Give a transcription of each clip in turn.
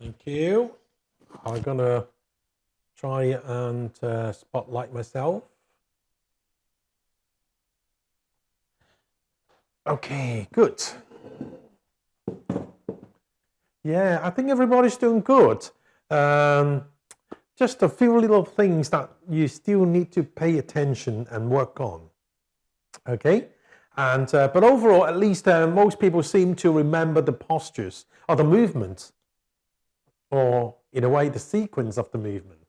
Thank you. I'm gonna try and spotlight myself. Okay, good. Yeah, I think everybody's doing good. Just a few little things that you still need to pay attention and work on. Okay, and but overall, at least most people seem to remember the postures or the movements, or in a way, the sequence of the movement.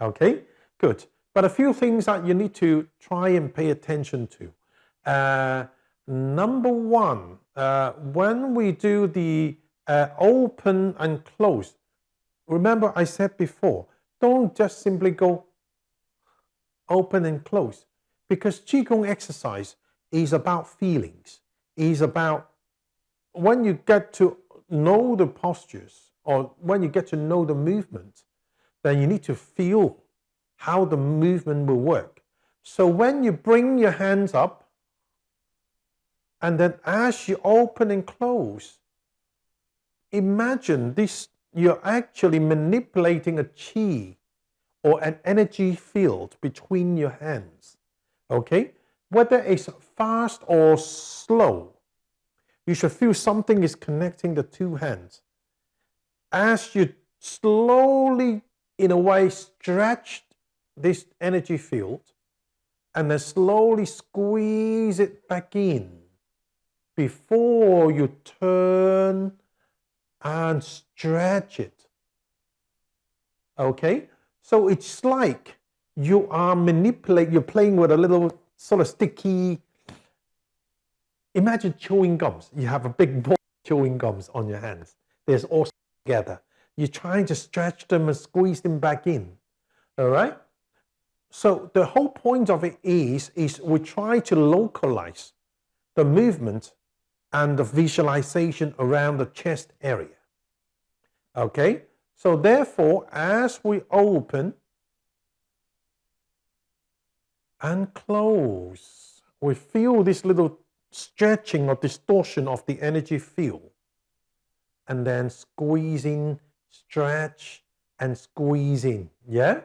Okay, good. But a few things that you need to try and pay attention to. Number one, when we do the open and close, remember I said before, don't just simply go open and close, because Qigong exercise is about feelings, is about when you get to know the postures or when you get to know the movement, then you need to feel how the movement will work. So when you bring your hands up, and then as you open and close, imagine this, you're actually manipulating a qi or an energy field between your hands. Okay? Whether it's fast or slow, you should feel something is connecting the two hands. As you slowly, in a way, stretch this energy field and then slowly squeeze it back in before you turn and stretch it. Okay? So it's like you are you're playing with a little sort of sticky. Imagine chewing gums. You have a big ball of chewing gums on your hands. They're all together. You're trying to stretch them and squeeze them back in. All right? So the whole point of it is we try to localize the movement and the visualization around the chest area. Okay? So therefore, as we open and close, we feel this little stretching or distortion of the energy field. And then squeezing, stretch, and squeezing. Yeah?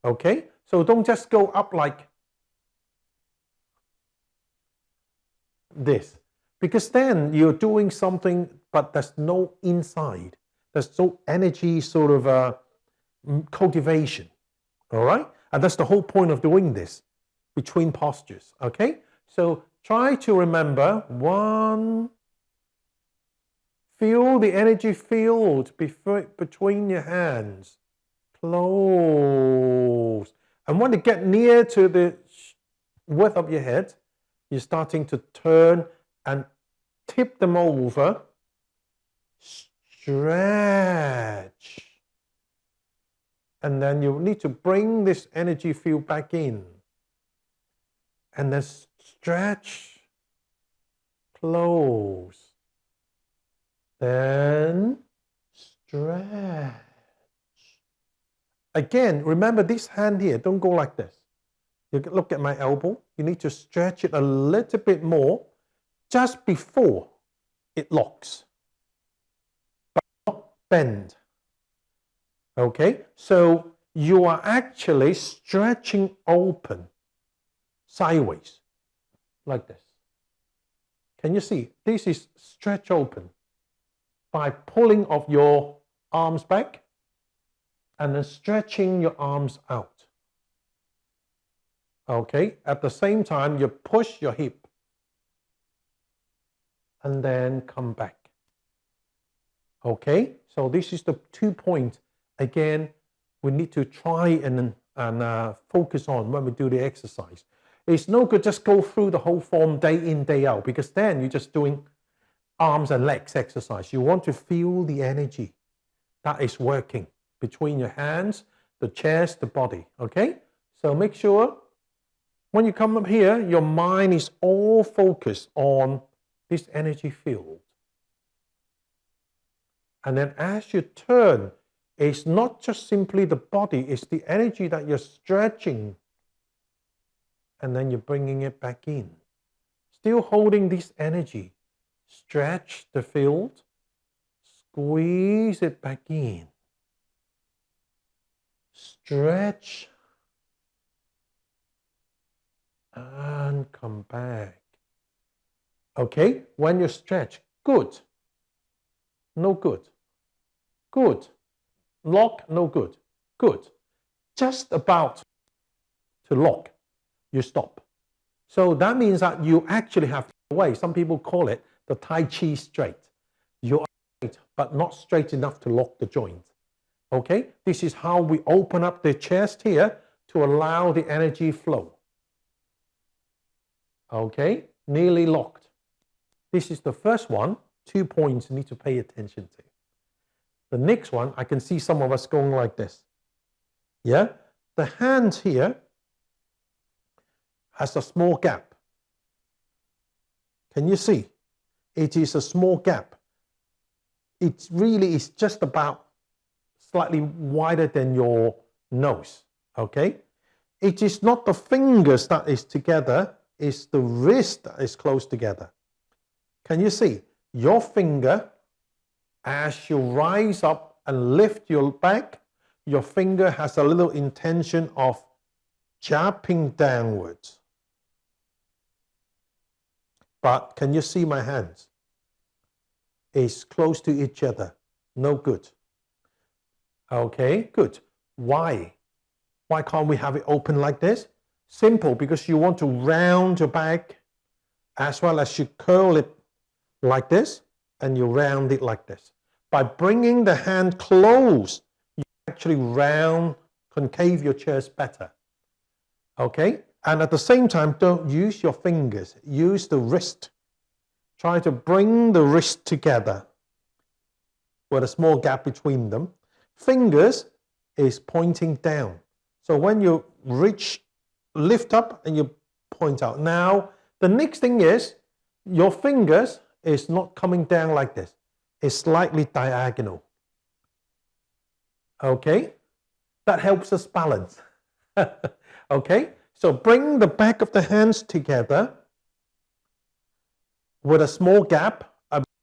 Okay? So don't just go up like this. Because then you're doing something, but there's no inside. There's no energy sort of cultivation. All right? And that's the whole point of doing this between postures. Okay? So try to remember, one, feel the energy field between your hands. Close. And when you get near to the width of your head, you're starting to turn and tip them over. Stretch. And then you need to bring this energy field back in. And then stretch. Close. Then stretch. Again, remember this hand here, don't go like this. You look at my elbow, you need to stretch it a little bit more just before it locks, but not bend. Okay, so you are actually stretching open sideways, like this. Can you see? This is stretch open by pulling of your arms back and then stretching your arms out. Okay, at the same time, you push your hip and then come back. Okay, so this is the 2 points. Again, we need to try and focus on when we do the exercise. It's no good just go through the whole form day in, day out, because then you're just doing arms and legs exercise. You want to feel the energy that is working between your hands, the chest, the body. Okay, so make sure when you come up here, your mind is all focused on this energy field. And then as you turn, it's not just simply the body, it's the energy that you're stretching. And then you're bringing it back in. Still holding this energy. Stretch the field, squeeze it back in. stretch, and come back. Okay, when you stretch, good, no good, good, lock, no good, good. Just about to lock, you stop. So that means that you actually have to way. Some people call it the Tai Chi straight. You are straight, but not straight enough to lock the joint. Okay, this is how we open up the chest here to allow the energy flow. Okay, nearly locked. This is the first one. 2 points you need to pay attention to. The next one, I can see some of us going like this. Yeah, the hand here has a small gap. Can you see? It is a small gap. It really is just about slightly wider than your nose. Okay, it is not the fingers that is together, it's the wrist that is close together. Can you see? Your finger, as you rise up and lift your back, your finger has a little intention of jabbing downwards. But can you see my hands? It's close to each other. No good. Okay, good. Why? Why can't we have it open like this? Simple, because you want to round your back as well as you curl it like this and you round it like this. By bringing the hand close, you actually round, concave your chest better. Okay? And at the same time, don't use your fingers. Use the wrist. Try to bring the wrist together with a small gap between them. Fingers is pointing down. So when you lift up and you point out. Now, the next thing is your fingers is not coming down like this. It's slightly diagonal. Okay? That helps us balance. Okay? So bring the back of the hands together with a small gap,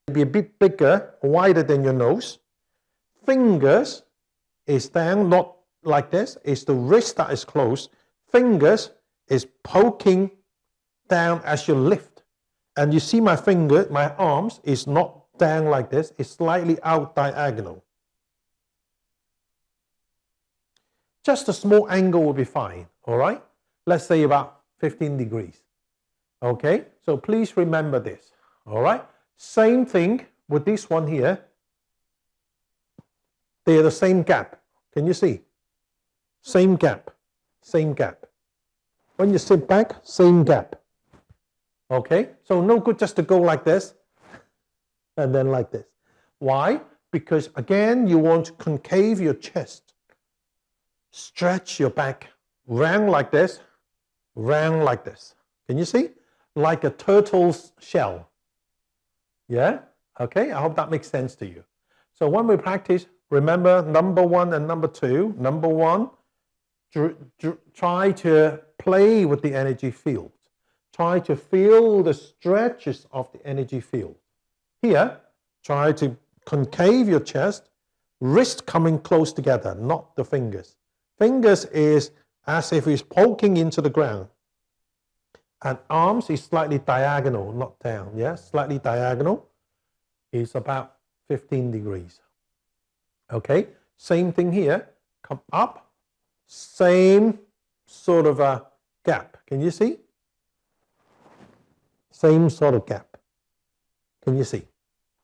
maybe a bit bigger, wider than your nose. Fingers is down, not like this. It's the wrist that is closed. Fingers is poking down as you lift. And you see my finger, my arms is not down like this. It's slightly out diagonal. Just a small angle will be fine, all right? Let's say about 15 degrees. Okay, so please remember this, all right? Same thing with this one here. They are the same gap. Can you see? Same gap, same gap. When you sit back, same gap. Okay, so no good just to go like this and then like this. Why? Because again, you want to concave your chest. Stretch your back, round like this, round like this. Can you see? Like a turtle's shell. Yeah? Okay, I hope that makes sense to you. So when we practice, remember number 1 and number 2. Number 1, try to play with the energy field. Try to feel the stretches of the energy field. Here, try to concave your chest, wrist coming close together, not the fingers. Fingers is as if it's poking into the ground. And arms is slightly diagonal, not down. Yeah, slightly diagonal is about 15 degrees. Okay, same thing here. Come up, same sort of a gap. Can you see? Same sort of gap. Can you see?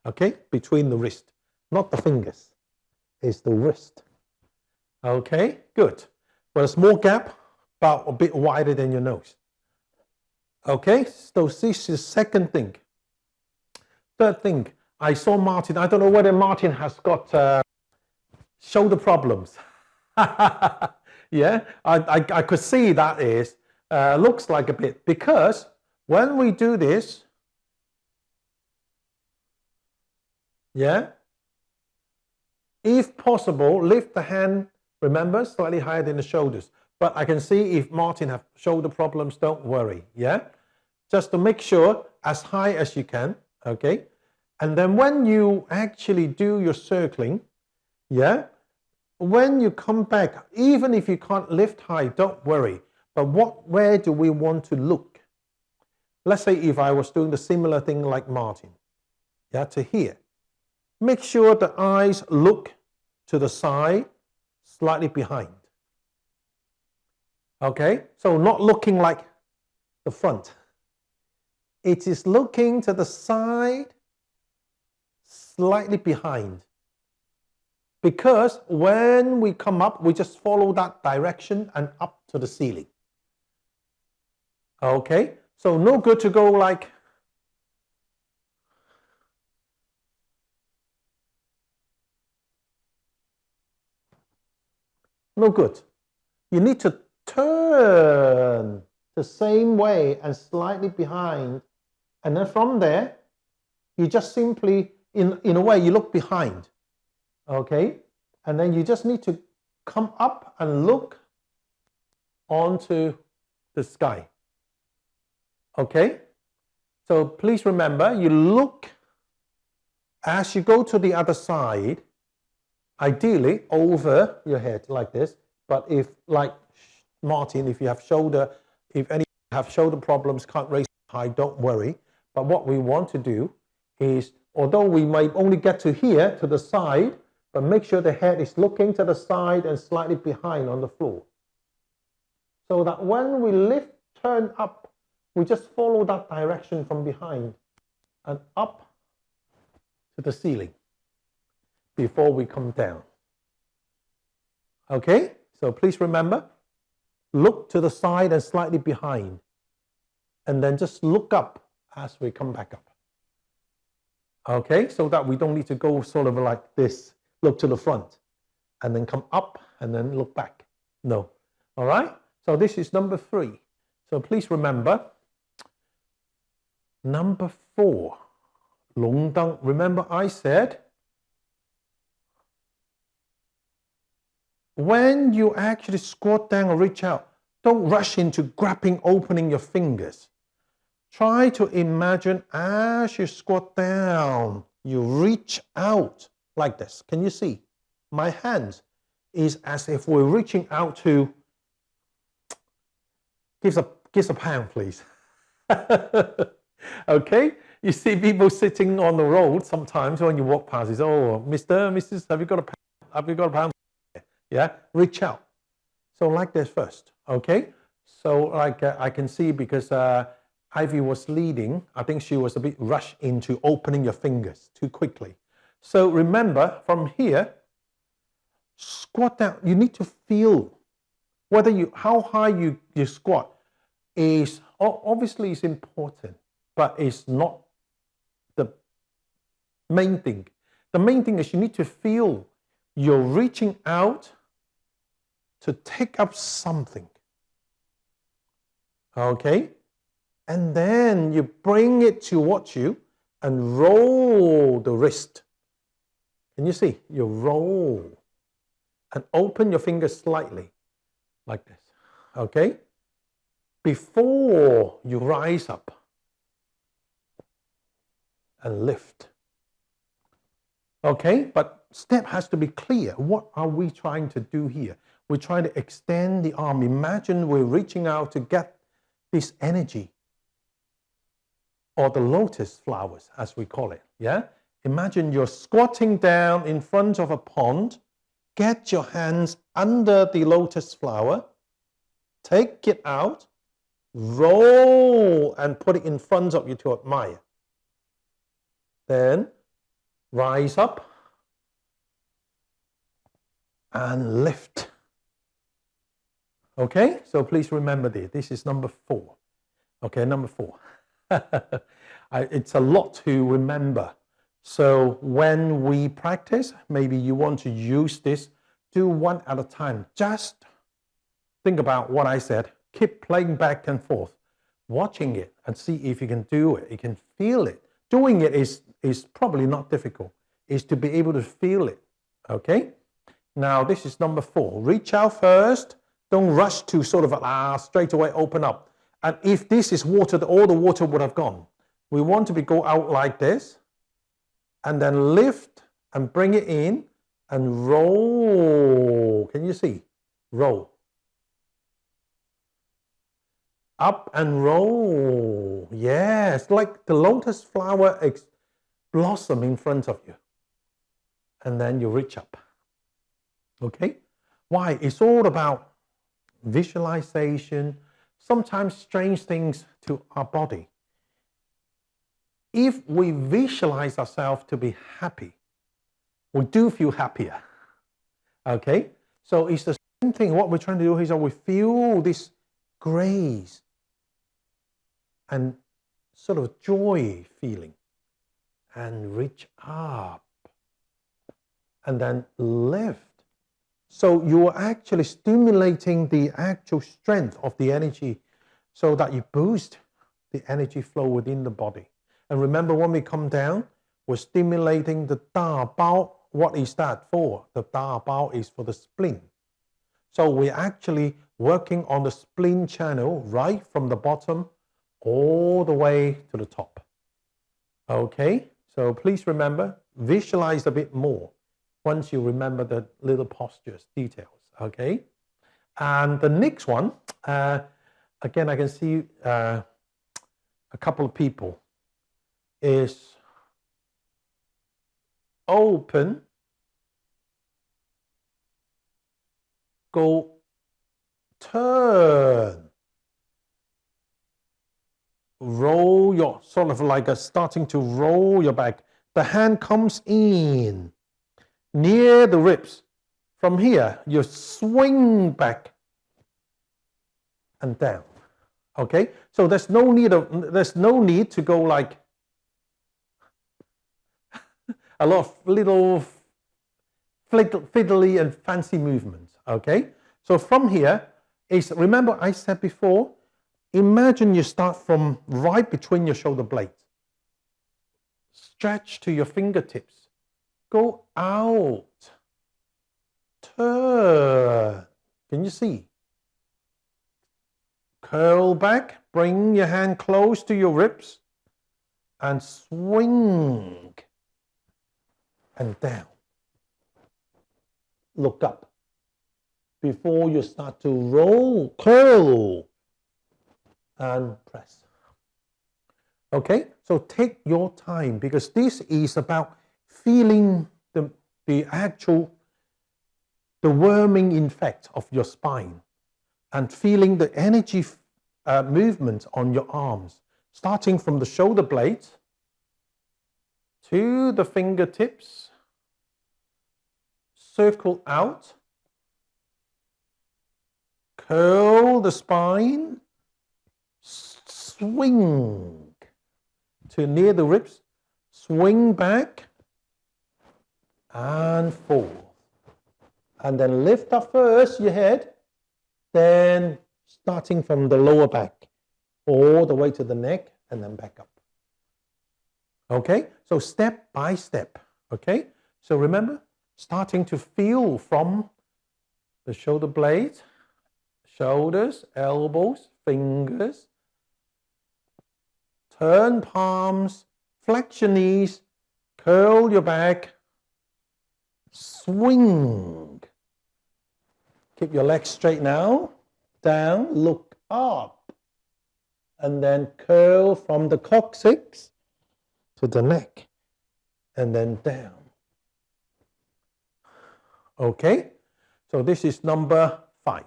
Okay, between the wrist, not the fingers. It's the wrist. Okay, good. Well, a small gap, about a bit wider than your nose. Okay, so this is second thing. Third thing, I saw Martin. I don't know whether Martin has got shoulder problems. Yeah, I could see that is, looks like a bit, because when we do this, yeah, if possible, lift the hand, remember, slightly higher than the shoulders. But I can see if Martin has shoulder problems, don't worry, yeah? Just to make sure, as high as you can, okay? And then when you actually do your circling, yeah, when you come back, even if you can't lift high, don't worry. But where do we want to look? Let's say if I was doing the similar thing like Martin, yeah, to here. Make sure the eyes look to the side, slightly behind. Okay, so not looking like the front. It is looking to the side, slightly behind. Because when we come up, we just follow that direction and up to the ceiling. Okay, so no good to go like no good. You need to turn the same way and slightly behind. And then from there, you just simply, in a way, you look behind. Okay? And then you just need to come up and look onto the sky. Okay? So please remember, you look as you go to the other side, ideally over your head like this. But if, like Martin, if any have shoulder problems, can't raise high, don't worry. But what we want to do is, although we might only get to here, to the side, but make sure the head is looking to the side and slightly behind on the floor. So that when we turn up, we just follow that direction from behind and up to the ceiling before we come down. Okay, so please remember, look to the side and slightly behind, and then just look up as we come back up. Okay, so that we don't need to go sort of like this, look to the front, and then come up and then look back. No. All right, so this is number 3. So please remember, number 4, 龍燈. Remember I said, when you actually squat down or reach out, don't rush into grabbing, opening your fingers. Try to imagine as you squat down, you reach out like this. Can you see? My hands is as if we're reaching out to, give a pound, please. Okay? You see people sitting on the road sometimes when you walk past, is, oh, Mr., Mrs., have you got a pound? Have you got a pound? Yeah, reach out. So like this first, okay? So like I can see because Ivy was leading, I think she was a bit rushed into opening your fingers too quickly. So remember, from here, squat down. You need to feel whether how high you squat is obviously is important, but it's not the main thing. The main thing is you need to feel you're reaching out to take up something. Okay? And then you bring it towards you and roll the wrist. Can you see? You roll and open your fingers slightly like this. Okay? Before you rise up and lift. Okay? But step has to be clear. What are we trying to do here? We're trying to extend the arm. Imagine we're reaching out to get this energy, or the lotus flowers, as we call it. Yeah? Imagine you're squatting down in front of a pond. Get your hands under the lotus flower. Take it out. Roll and put it in front of you to admire. Then rise up and lift. Okay, so please remember this. This is number 4. Okay, number 4. It's a lot to remember. So when we practice, maybe you want to use this, do one at a time. Just think about what I said. Keep playing back and forth, watching it and see if you can do it. You can feel it. Doing it is probably not difficult. It's to be able to feel it. Okay? Now this is number 4. Reach out first. Don't rush to sort of straight away open up. And if this is water, all the water would have gone. We want to go out like this and then lift and bring it in and roll. Can you see? Roll. Up and roll. Yes, like the lotus flower blossom in front of you. And then you reach up. Okay? Why? It's all about visualization, sometimes strange things to our body. If we visualize ourselves to be happy, we do feel happier. Okay? So it's the same thing. What we're trying to do is that we feel this grace and sort of joy feeling and reach up and then lift. So you are actually stimulating the actual strength of the energy so that you boost the energy flow within the body. And remember, when we come down, we're stimulating the Da Bao. What is that for? The Da Bao is for the spleen. So we're actually working on the spleen channel right from the bottom all the way to the top. Okay, so please remember, visualize a bit more once you remember the little postures, details, okay? And the next one, again, I can see a couple of people, is open, go, turn. Roll your, sort of like starting to roll your back. The hand comes in near the ribs. From here, you swing back and down. Okay, so there's no need to go like a lot of little fiddly and fancy movements. Okay, so from here is, remember I said before, imagine you start from right between your shoulder blades. Stretch to your fingertips. Go out. Turn. Can you see? Curl back. Bring your hand close to your ribs. And swing. And down. Look up. Before you start to roll, curl. And press. Okay, so take your time, because this is about feeling the actual, the worming effect of your spine and feeling the energy movement on your arms, starting from the shoulder blades to the fingertips, circle out, curl the spine, swing to near the ribs, swing back and forth. And then lift up first your head, then starting from the lower back, all the way to the neck, and then back up. Okay, so step by step. Okay, so remember, starting to feel from the shoulder blades, shoulders, elbows, fingers, turn palms, flex your knees, curl your back, swing. Keep your legs straight now, down, look up, and then curl from the coccyx to the neck, and then down. Okay, so this is number 5.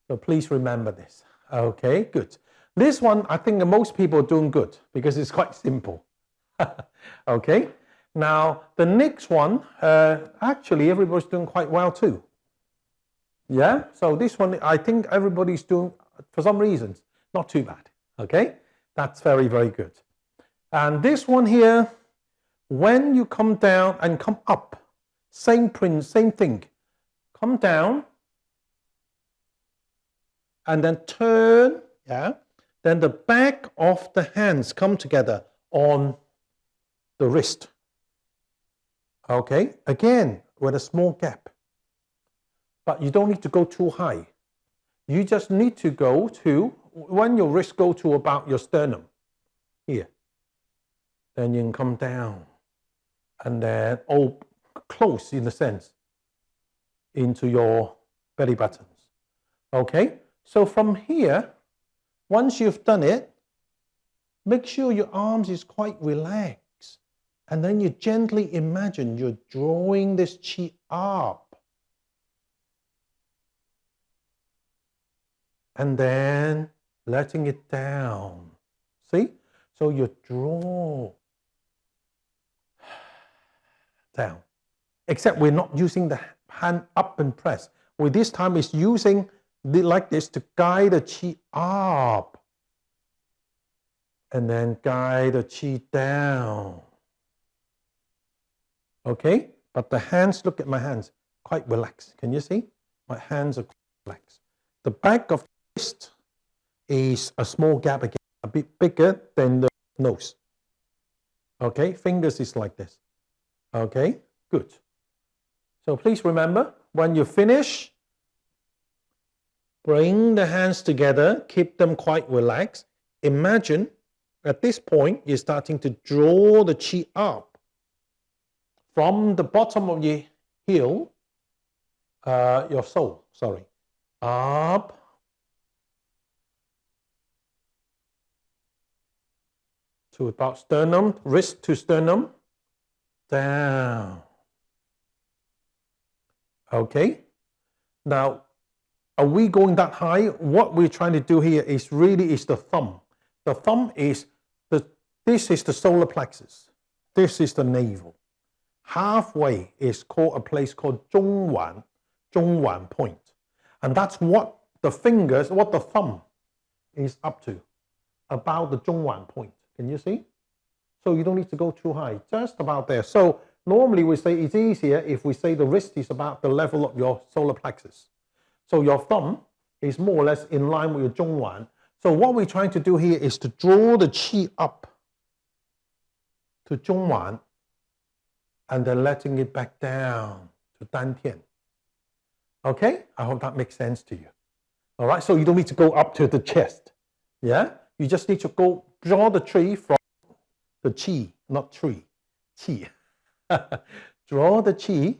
So please remember this. Okay, good. This one, I think most people are doing good because it's quite simple. Okay, now the next one, actually everybody's doing quite well too. Yeah, so this one, I think everybody's doing, for some reasons, not too bad. Okay, that's very, very good. And this one here, when you come down and come up, same thing. Come down and then turn, yeah. Then the back of the hands come together on the wrist. Okay, again, with a small gap. But you don't need to go too high. You just need to go to, when your wrist go to about your sternum, here. Then you can come down. And then close in a sense into your belly buttons. Okay, so from here, once you've done it, make sure your arms is quite relaxed. And then you gently imagine you're drawing this chi up. And then letting it down. See? So you draw down. Except we're not using the hand up and press. With this time it's using like this to guide the chi up. And then guide the chi down. Okay? But the hands, look at my hands, quite relaxed. Can you see? My hands are quite relaxed. The back of the wrist is a small gap again, a bit bigger than the nose. Okay? Fingers is like this. Okay? Good. So please remember, when you finish, bring the hands together, keep them quite relaxed. Imagine at this point, you're starting to draw the chi up from the bottom of your heel, your sole, sorry, up to about sternum, wrist to sternum, down. Okay, now are we going that high? What we're trying to do here is really the thumb. The thumb is this is the solar plexus. This is the navel. Halfway is called a place called Zhongwan point. And that's what the fingers, what the thumb is up to, about the Zhongwan point. Can you see? So you don't need to go too high, just about there. So normally we say it's easier if we say the wrist is about the level of your solar plexus. So your thumb is more or less in line with your Zhongwan. So what we're trying to do here is to draw the chi up to Zhongwan and then letting it back down to Dantian. Okay? I hope that makes sense to you. All right? So you don't need to go up to the chest. Yeah? You just need to go draw the tree from the chi, not tree. Chi. Draw the chi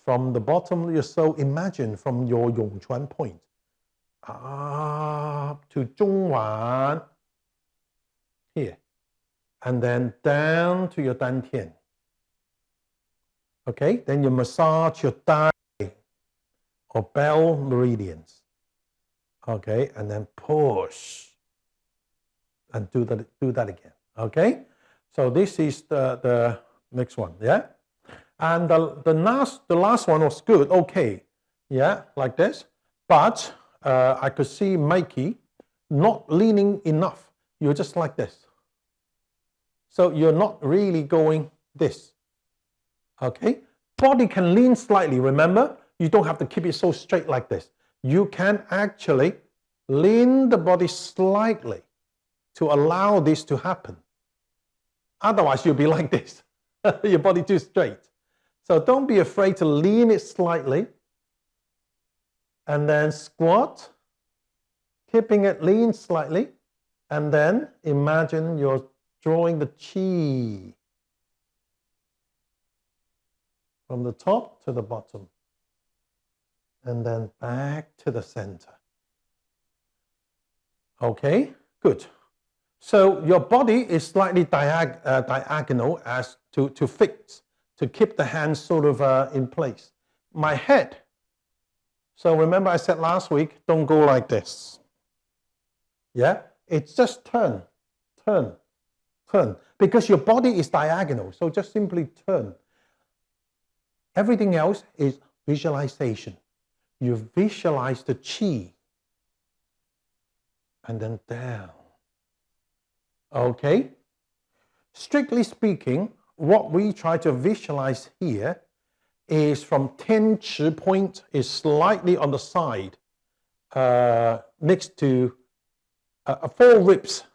from the bottom of your soul. Imagine from your Yongchuan point up to Zhongwan here. And then down to your Dantian. Okay, then you massage your thigh or bell meridians. Okay, and then push and do that again. Okay, so this is the next one. Yeah, and the last one was good. Okay, yeah, like this. But I could see Mikey not leaning enough. You're just like this. So you're not really going this. Okay, body can lean slightly. Remember, you don't have to keep it so straight like this. You can actually lean the body slightly to allow this to happen. Otherwise, you'll be like this. Your body too straight. So don't be afraid to lean it slightly. And then squat, keeping it lean slightly. And then imagine you're drawing the chi from the top to the bottom. And then back to the center. Okay, good. So your body is slightly diagonal as to fix, to keep the hands sort of in place. My head. So remember I said last week, don't go like this. Yeah, it's just turn. Because your body is diagonal, so just simply turn. Everything else is visualization. You visualize the chi and then down. Okay? Strictly speaking, what we try to visualize here is from 10 chi point is slightly on the side next to 4 ribs,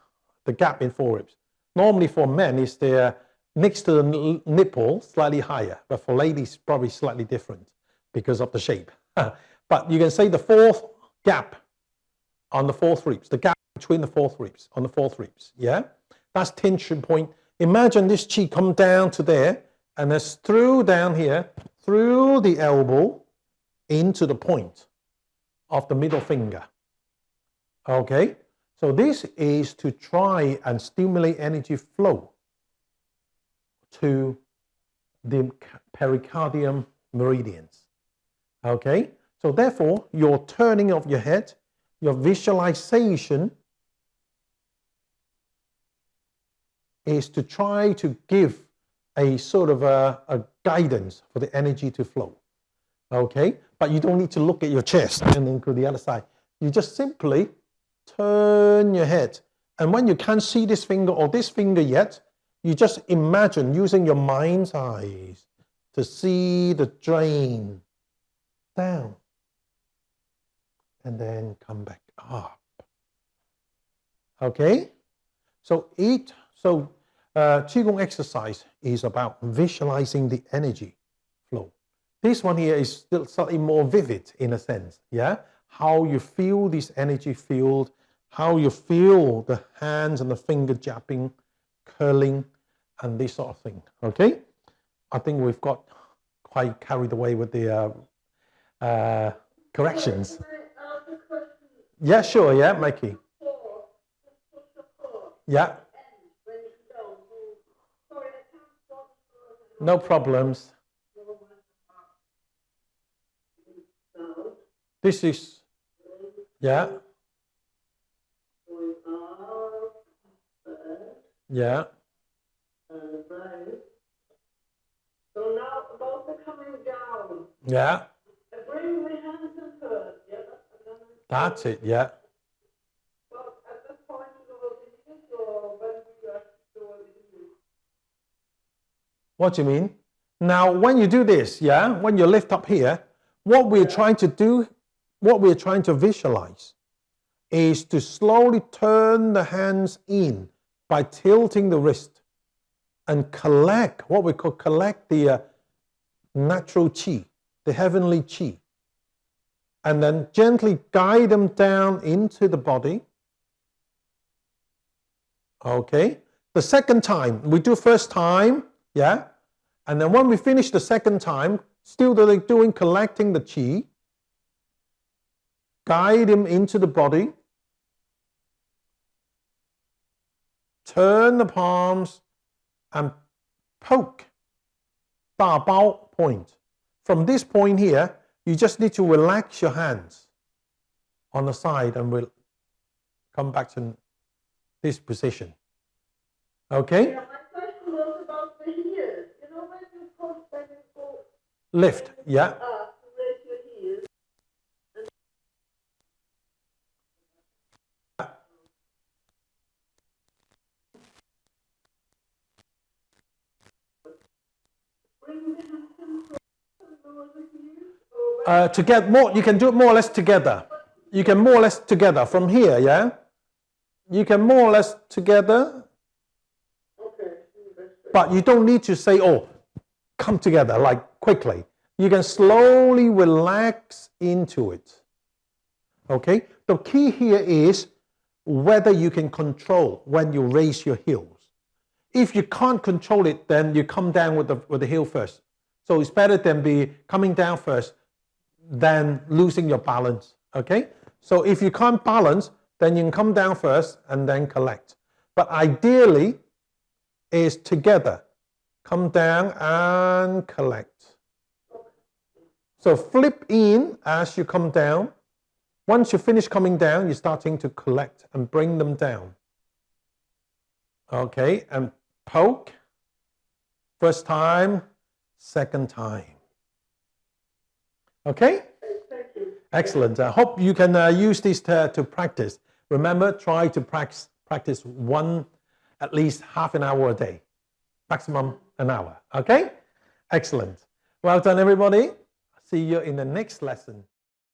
the gap in 4 ribs. Normally for men is there next to the nipple, slightly higher, but for ladies probably slightly different because of the shape. But you can say the 4th gap on the 4th ribs, the gap between the 4th ribs, on the 4th ribs, yeah? That's 10 chi point. Imagine this chi come down to there and it's through down here, through the elbow into the point of the middle finger. Okay, so this is to try and stimulate energy flow to the pericardium meridians. Okay, so therefore your turning of your head, your visualization is to try to give a sort of a guidance for the energy to flow. Okay, but you don't need to look at your chest and then go to the other side. You just simply turn your head, and when you can't see this finger or this finger yet, you just imagine using your mind's eyes to see the drain down and then come back up. Okay, so Qigong exercise is about visualizing the energy flow. This one here is still slightly more vivid in a sense, yeah? How you feel this energy field, how you feel the hands and the finger jabbing, curling, and this sort of thing, okay? I think we've got quite carried away with the corrections. Yeah, sure, yeah, Mikey. Yeah. No problems. This is, yeah. Yeah. So now both are coming down. Yeah. Bring the hands in first. Yeah, that's it, yeah. So at this point you go in or when you actually go in? What do you mean? Now, when you do this, yeah, when you lift up here, what we're trying to do, what we're trying to visualize is to slowly turn the hands in by tilting the wrist and collect, what we call collect the natural qi, the heavenly qi, and then gently guide them down into the body. Okay, the second time, we do first time, yeah, and then when we finish the second time, still doing collecting the qi, guide him into the body, turn the palms and poke, 大包 point. From this point here, you just need to relax your hands on the side and we'll come back to this position. Okay? Yeah, my question was about the heels. You know when you push back and go Lift, yeah. up, raise your heels. Bring the hands in first and lower the heels. To get more, you can do it more or less together. You can more or less together from here, yeah? You can more or less together, Okay. but you don't need to say, oh, come together, like quickly. You can slowly relax into it. Okay? The key here is whether you can control when you raise your heels. If you can't control it, then you come down with the heel first. So it's better than be coming down first than losing your balance. Okay? So if you can't balance, then you can come down first and then collect. But ideally is together. Come down and collect. So flip in as you come down. Once you finish coming down, you're starting to collect and bring them down. Okay, and poke. First time, second time. Okay? Thank you. Excellent. I hope you can use this to practice. Remember, try to practice at least half an hour a day. Maximum an hour. Okay? Excellent. Well done, everybody. See you in the next lesson.